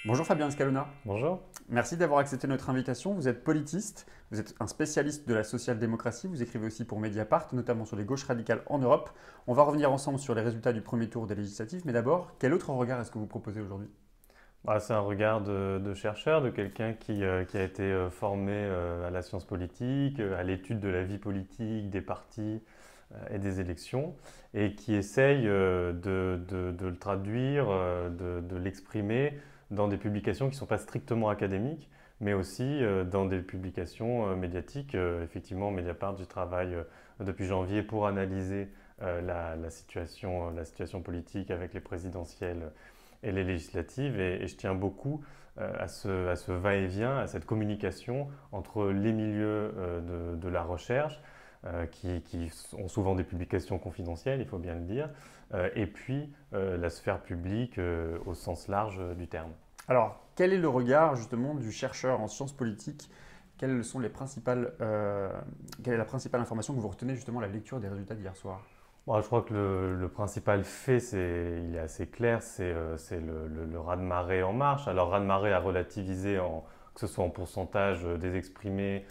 Bonjour Fabien Scalona, Bonjour. merci d'avoir accepté notre invitation. Vous êtes politiste, vous êtes un spécialiste de la social-démocratie, vous écrivez aussi pour Mediapart, notamment sur les gauches radicales en Europe. On va revenir ensemble sur les résultats du premier tour des législatives, mais d'abord, quel autre regard est-ce que vous proposez aujourd'hui? C'est un regard de chercheur, de quelqu'un qui a été formé à la science politique, à l'étude de la vie politique, des partis et des élections, et qui essaye de le traduire, de l'exprimer dans des publications qui ne sont pas strictement académiques, mais aussi dans des publications médiatiques. Effectivement, Mediapart, j'y travaille depuis janvier pour analyser la situation politique avec les présidentielles et les législatives. Et je tiens beaucoup à ce va-et-vient, à cette communication entre les milieux de la recherche, qui ont souvent des publications confidentielles, il faut bien le dire, et puis la sphère publique au sens large du terme. Alors, quel est le regard justement du chercheur en sciences politiques? Quelles sont quelle est la principale information que vous retenez justement à la lecture des résultats d'hier soir? Je crois que le principal fait, il est assez clair, c'est le raz-de-marée en marche. Alors raz-de-marée à relativiser, que ce soit en pourcentage des exprimés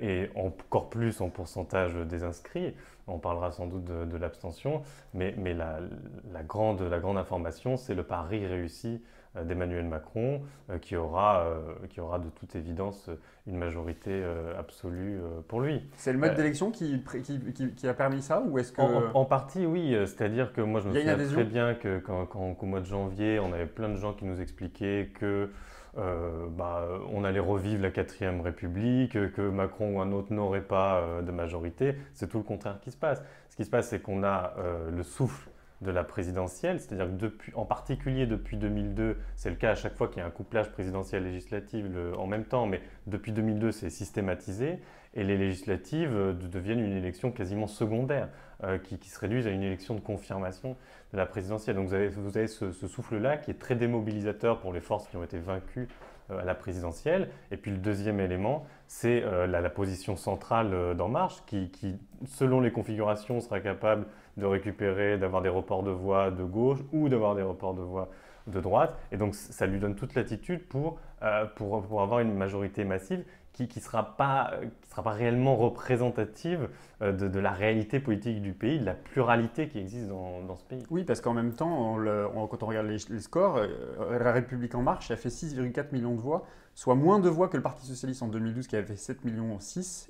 et encore plus en pourcentage des inscrits. On parlera sans doute de l'abstention, mais la grande information, c'est le pari réussi d'Emmanuel Macron, qui aura de toute évidence une majorité absolue pour lui. C'est le mode Euh, d'élection qui a permis ça ou est-ce que en partie, oui. C'est-à-dire que moi, je me il y a une souviens très adhésion? bien qu'au mois de janvier, on avait plein de gens qui nous expliquaient que on allait revivre la 4ème République, que Macron ou un autre n'aurait pas de majorité. C'est tout le contraire qui se passe. Ce qui se passe, c'est qu'on a le souffle de la présidentielle, c'est-à-dire que en particulier depuis 2002, c'est le cas à chaque fois qu'il y a un couplage présidentiel-législatif en même temps, mais depuis 2002, c'est systématisé, et les législatives deviennent une élection quasiment secondaire, qui se réduisent à une élection de confirmation de la présidentielle. Donc vous avez ce souffle-là qui est très démobilisateur pour les forces qui ont été vaincues à la présidentielle. Et puis le deuxième élément, c'est la position centrale d'En Marche, qui, selon les configurations, sera capable de récupérer, d'avoir des reports de voix de gauche ou d'avoir des reports de voix de droite. Et donc ça lui donne toute latitude pour avoir une majorité massive qui ne sera pas réellement représentative de la réalité politique du pays, de la pluralité qui existe dans ce pays. Oui, parce qu'en même temps, quand on regarde les scores, La République En Marche a fait 6,4 millions de voix, soit moins de voix que le Parti Socialiste en 2012 qui avait fait 7,6 millions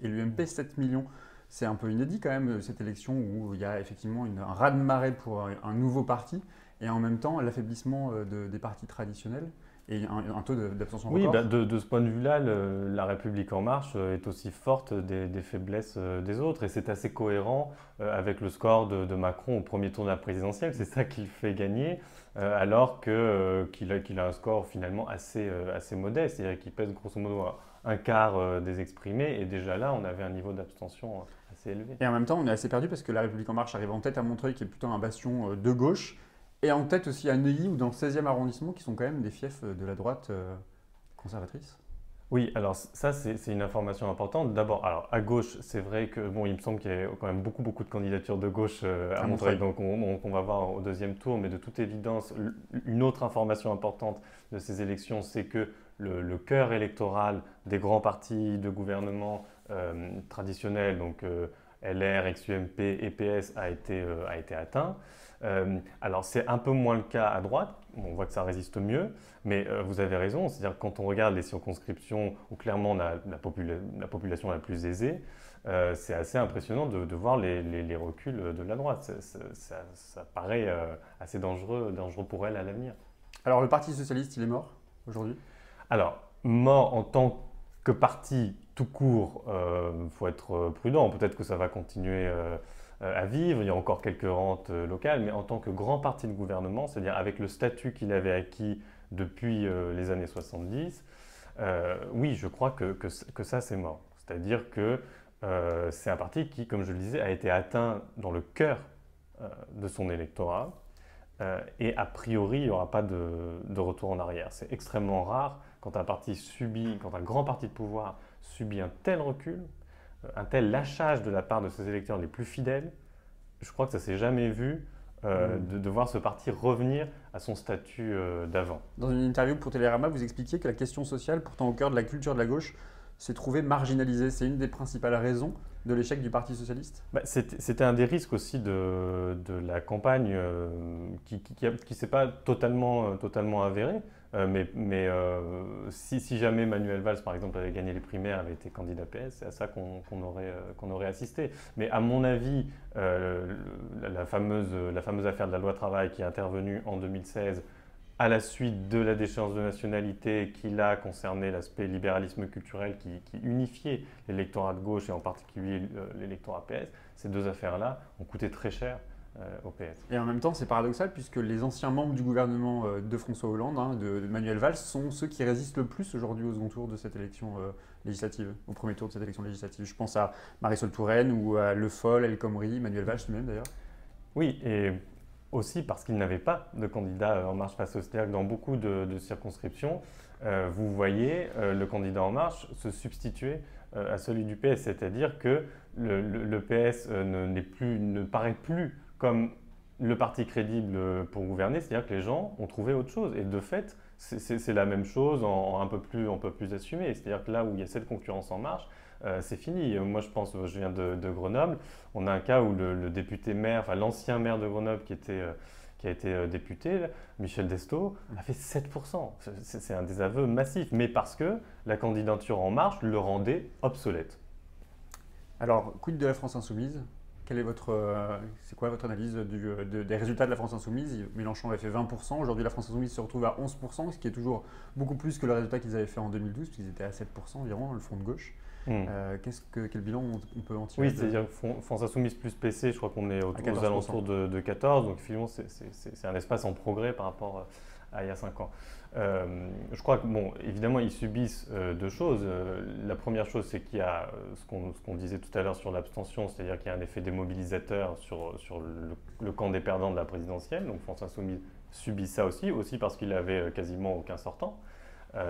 et l'UMP 7 millions. C'est un peu inédit quand même cette élection où il y a effectivement un raz-de-marée pour un nouveau parti et en même temps l'affaiblissement des partis traditionnels et un taux d'abstention Oui, record. de ce point de vue-là, la République en marche est aussi forte des faiblesses des autres et c'est assez cohérent avec le score de Macron au premier tour de la présidentielle. C'est ça qui le fait gagner, alors qu'il a un score finalement assez modeste, c'est-à-dire qu'il pèse grosso modo un quart des exprimés et déjà là, on avait un niveau d'abstention assez élevé. Et en même temps, on est assez perdu parce que La République En Marche arrive en tête à Montreuil qui est plutôt un bastion de gauche et en tête aussi à Neuilly ou dans le 16e arrondissement qui sont quand même des fiefs de la droite conservatrice. Oui, alors ça c'est une information importante. D'abord, alors à gauche, c'est vrai que bon, il me semble qu'il y a quand même beaucoup de candidatures de gauche à À Montreuil, Montreuil. donc on va voir au deuxième tour. Mais de toute évidence, une autre information importante de ces élections, c'est que le cœur électoral des grands partis de gouvernement traditionnels, donc LR, ex-UMP et PS, a été atteint. Alors c'est un peu moins le cas à droite, on voit que ça résiste mieux, mais vous avez raison, c'est-à-dire que quand on regarde les circonscriptions où clairement on a la population la plus aisée, c'est assez impressionnant de voir les reculs de la droite. Ça paraît assez dangereux pour elle à l'avenir. Alors le Parti Socialiste, il est mort aujourd'hui? Alors, mort en tant que parti tout court, il faut être prudent. Peut-être que ça va continuer à vivre. Il y a encore quelques rentes locales, mais en tant que grand parti de gouvernement, c'est-à-dire avec le statut qu'il avait acquis depuis les années 70, oui, je crois que ça, c'est mort. C'est-à-dire que c'est un parti qui, comme je le disais, a été atteint dans le cœur de son électorat. Et a priori, il n'y aura pas de retour en arrière. C'est extrêmement rare quand quand un grand parti de pouvoir subit un tel recul, un tel lâchage de la part de ses électeurs les plus fidèles. Je crois que ça ne s'est jamais vu de voir ce parti revenir à son statut d'avant. Dans une interview pour Télérama, vous expliquiez que la question sociale, pourtant au cœur de la culture de la gauche, s'est trouvée marginalisée. C'est une des principales raisons de l'échec du Parti socialiste? C'était un des risques aussi de la campagne qui ne s'est pas totalement avéré. Si jamais Manuel Valls, par exemple, avait gagné les primaires, avait été candidat PS, c'est à ça qu'on aurait assisté. Mais à mon avis, la fameuse affaire de la loi travail qui est intervenue en 2016 à la suite de la déchéance de nationalité qui là concernait l'aspect libéralisme culturel qui unifiait l'électorat de gauche et en particulier l'électorat PS, ces deux affaires-là ont coûté très cher au PS. Et en même temps, c'est paradoxal puisque les anciens membres du gouvernement de François Hollande, de Manuel Valls, sont ceux qui résistent le plus aujourd'hui au second tour de cette élection législative, au premier tour de cette élection législative. Je pense à Marisol Touraine ou à Le Foll, El Khomri, Manuel Valls lui-même d'ailleurs. Oui, et aussi parce qu'il n'avait pas de candidat En Marche face au c'est-à-dire que dans beaucoup de circonscriptions, vous voyez le candidat En Marche se substituer à celui du PS, c'est-à-dire que le PS ne paraît plus comme le parti crédible pour gouverner, c'est-à-dire que les gens ont trouvé autre chose. Et de fait, c'est la même chose en un peu plus assumé. C'est-à-dire que là où il y a cette concurrence En Marche, c'est fini. Moi, je viens de Grenoble. On a un cas où le député maire, enfin l'ancien maire de Grenoble qui a été député, Michel Destot, a fait 7%. C'est un désaveu massif, mais parce que la candidature En Marche le rendait obsolète. Alors, quid de la France Insoumise? C'est quoi votre analyse des résultats de la France Insoumise? Mélenchon avait fait 20%, aujourd'hui la France Insoumise se retrouve à 11%, ce qui est toujours beaucoup plus que le résultat qu'ils avaient fait en 2012, puisqu'ils étaient à 7% environ, le Front de gauche. Quel bilan on peut en tirer? Oui, c'est-à-dire France Insoumise plus PC, je crois qu'on est aux alentours de 14, donc finalement c'est un espace en progrès par rapport à il y a 5 ans. Je crois que, bon, évidemment, ils subissent deux choses. La première chose, c'est qu'il y a ce qu'on disait tout à l'heure sur l'abstention, c'est-à-dire qu'il y a un effet démobilisateur sur le camp des perdants de la présidentielle. Donc France Insoumise subit ça aussi parce qu'il avait quasiment aucun sortant.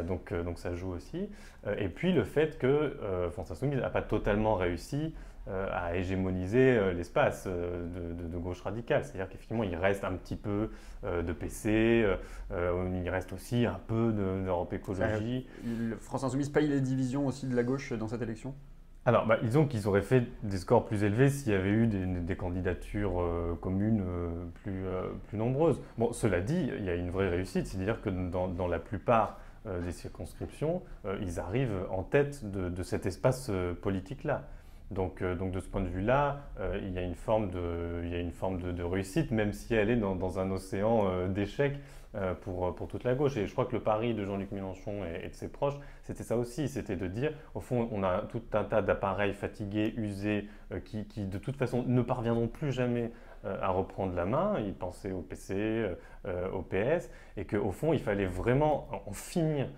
Donc ça joue aussi. Et puis le fait que France Insoumise n'a pas totalement réussi à hégémoniser l'espace de gauche radicale. C'est-à-dire qu'effectivement, il reste un petit peu de PC, il reste aussi un peu d'Europe Écologie. France Insoumise paye les divisions aussi de la gauche dans cette élection? Alors, disons qu'ils auraient fait des scores plus élevés s'il y avait eu des candidatures communes plus nombreuses. Bon, cela dit, il y a une vraie réussite, c'est-à-dire que dans la plupart des circonscriptions, ils arrivent en tête de cet espace politique-là. Donc de ce point de vue-là, il y a une forme de réussite, même si elle est dans un océan d'échecs pour toute la gauche. Et je crois que le pari de Jean-Luc Mélenchon et de ses proches, c'était ça aussi, c'était de dire, au fond, on a tout un tas d'appareils fatigués, usés, qui de toute façon ne parviendront plus jamais à reprendre la main. Ils pensaient au PC, au PS, et qu'au fond, il fallait vraiment en finir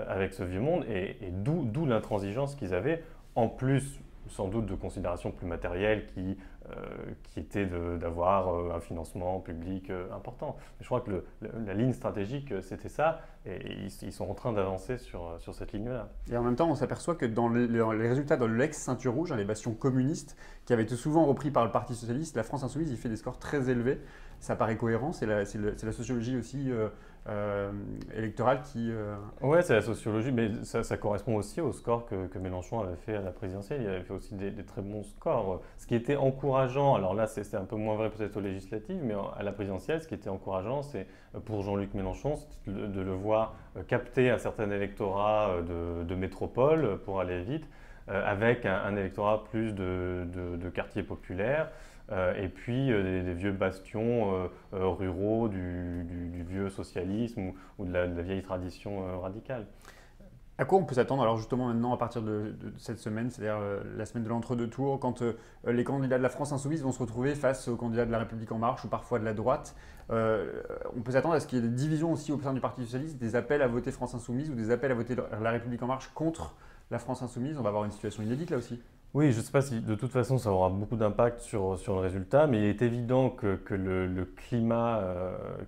avec ce vieux monde, et d'où l'intransigeance qu'ils avaient, en plus sans doute de considérations plus matérielles qui étaient d'avoir un financement public important. Mais je crois que la ligne stratégique, c'était ça, et ils sont en train d'avancer sur cette ligne-là. Et en même temps, on s'aperçoit que dans les résultats de l'ex-ceinture rouge, les bastions communistes, qui avaient été souvent repris par le Parti socialiste, la France Insoumise, il fait des scores très élevés. Ça paraît cohérent, c'est la sociologie aussi électorale qui… Ouais, c'est la sociologie, mais ça correspond aussi au score que Mélenchon avait fait à la présidentielle. Il avait fait aussi des très bons scores. Ce qui était encourageant, alors là c'est un peu moins vrai peut-être aux législatives, mais à la présidentielle, ce qui était encourageant, c'est pour Jean-Luc Mélenchon, de le voir capter un certain électorat de métropole pour aller vite, avec un électorat plus de quartiers populaires. Et puis des vieux bastions ruraux du vieux socialisme ou de la vieille tradition radicale. À quoi on peut s'attendre alors justement maintenant à partir de cette semaine, c'est-à-dire la semaine de l'entre-deux tours, quand les candidats de la France Insoumise vont se retrouver face aux candidats de la République En Marche ou parfois de la droite? On peut s'attendre à ce qu'il y ait des divisions aussi au sein du Parti Socialiste, des appels à voter France Insoumise ou des appels à voter la République En Marche contre la France Insoumise. On va avoir une situation inédite là aussi. Oui, je ne sais pas si de toute façon ça aura beaucoup d'impact sur le résultat, mais il est évident que le climat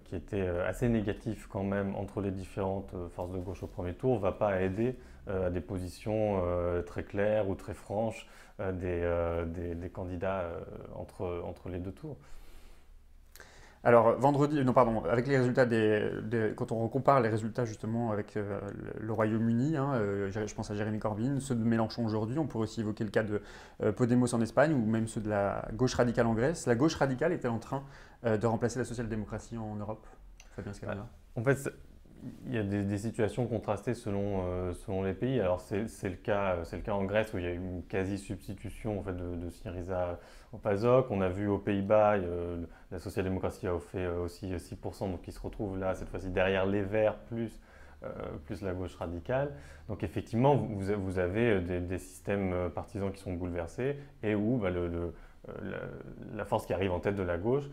qui était assez négatif quand même entre les différentes forces de gauche au premier tour ne va pas aider à des positions très claires ou très franches des candidats entre les deux tours. Alors, vendredi, non, pardon, avec les résultats quand on compare les résultats justement avec le Royaume-Uni, hein, je pense à Jeremy Corbyn, ceux de Mélenchon aujourd'hui, on pourrait aussi évoquer le cas de Podemos en Espagne ou même ceux de la gauche radicale en Grèce. La gauche radicale était en train de remplacer la social-démocratie en Europe. Fabien Scalona. En fait, il y a des situations contrastées selon les pays. Alors c'est le cas en Grèce où il y a eu une quasi-substitution en fait, de Syriza au PASOK. On a vu aux Pays-Bas, la social-démocratie a fait aussi 6%, donc ils se retrouvent là, cette fois-ci, derrière les Verts plus la gauche radicale. Donc effectivement, vous avez des systèmes partisans qui sont bouleversés et où bah, la force qui arrive en tête de la gauche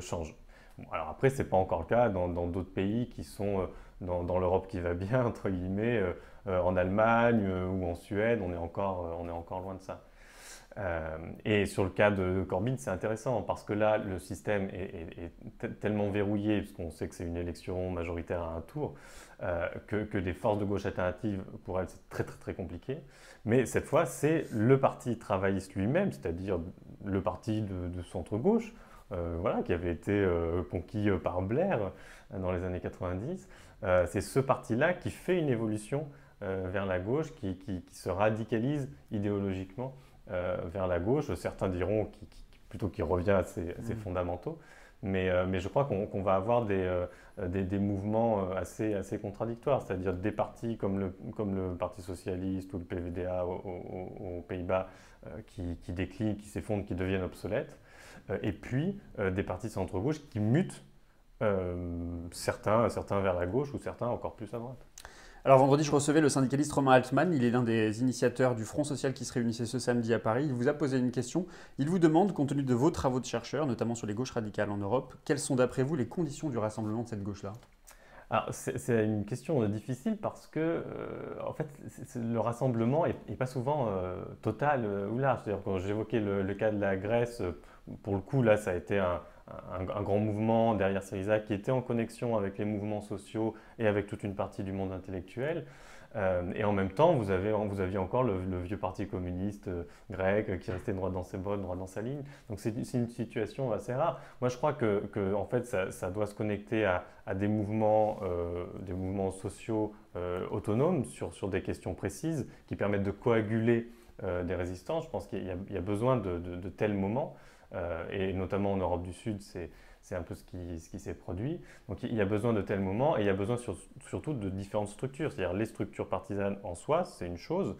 change. Bon, alors après, ce n'est pas encore le cas dans d'autres pays qui sont dans l'Europe qui va bien, entre guillemets, en Allemagne ou en Suède, on est encore loin de ça. Et sur le cas de Corbyn, c'est intéressant parce que là, le système est tellement verrouillé, puisqu'on sait que c'est une élection majoritaire à un tour, que des forces de gauche alternatives, pour elles, c'est très très très compliqué. Mais cette fois, c'est le parti travailliste lui-même, c'est-à-dire le parti de centre-gauche, voilà, qui avait été conquis par Blair dans les années 90. C'est ce parti-là qui fait une évolution vers la gauche, qui se radicalise idéologiquement vers la gauche. Certains diront plutôt qu'il revient à ses fondamentaux. Mais je crois qu'on va avoir des mouvements assez contradictoires, c'est-à-dire des partis comme le Parti socialiste ou le PVDA aux Pays-Bas qui déclinent, qui s'effondrent, qui deviennent obsolètes, et puis des partis centre-gauche qui mutent, certains vers la gauche ou certains encore plus à droite. Alors vendredi, je recevais le syndicaliste Romain Altman. Il est l'un des initiateurs du Front social qui se réunissait ce samedi à Paris. Il vous a posé une question. Il vous demande, compte tenu de vos travaux de chercheurs, notamment sur les gauches radicales en Europe, quelles sont d'après vous les conditions du rassemblement de cette gauche-là? Alors, c'est une question difficile parce que, en fait, le rassemblement n'est pas souvent total ou large. C'est-à-dire, quand j'évoquais le cas de la Grèce, pour le coup, là, ça a été un grand mouvement derrière Syriza qui était en connexion avec les mouvements sociaux et avec toute une partie du monde intellectuel. Et en même temps, vous aviez encore le vieux parti communiste grec qui restait droit dans ses bottes, droit dans sa ligne. Donc c'est une situation assez rare. Moi, je crois que en fait, ça doit se connecter à des mouvements sociaux autonomes sur des questions précises qui permettent de coaguler des résistances. Je pense qu'il y a besoin de tels moments. Et notamment en Europe du Sud, c'est un peu ce qui s'est produit. Donc il y a besoin de tels moments et il y a besoin surtout de différentes structures. C'est-à-dire les structures partisanes en soi, c'est une chose.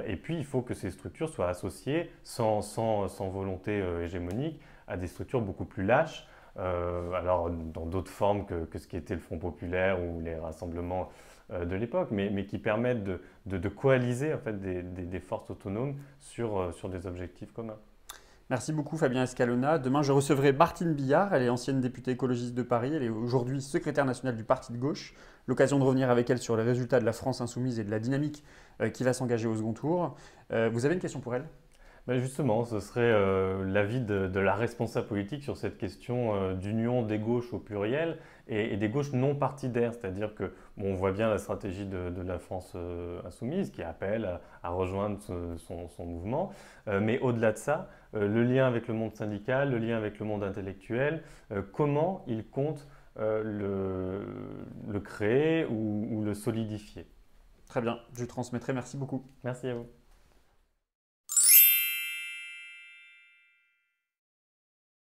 Et puis il faut que ces structures soient associées sans volonté hégémonique à des structures beaucoup plus lâches. Alors dans d'autres formes que ce qui était le Front populaire ou les rassemblements de l'époque, mais qui permettent de coaliser en fait, des forces autonomes sur des objectifs communs. Merci beaucoup Fabien Escalona. Demain, je recevrai Martine Billard. Elle est ancienne députée écologiste de Paris. Elle est aujourd'hui secrétaire nationale du Parti de gauche. L'occasion de revenir avec elle sur les résultats de la France insoumise et de la dynamique qui va s'engager au second tour. Vous avez une question pour elle? Ben justement, ce serait l'avis de la responsable politique sur cette question d'union des gauches au pluriel et des gauches non partidaires. C'est-à-dire que on voit bien la stratégie de la France insoumise qui appelle à rejoindre son mouvement. Mais au-delà de ça, le lien avec le monde syndical, le lien avec le monde intellectuel, comment il compte le créer ou le solidifier. Très bien, je transmettrai. Merci beaucoup. Merci à vous.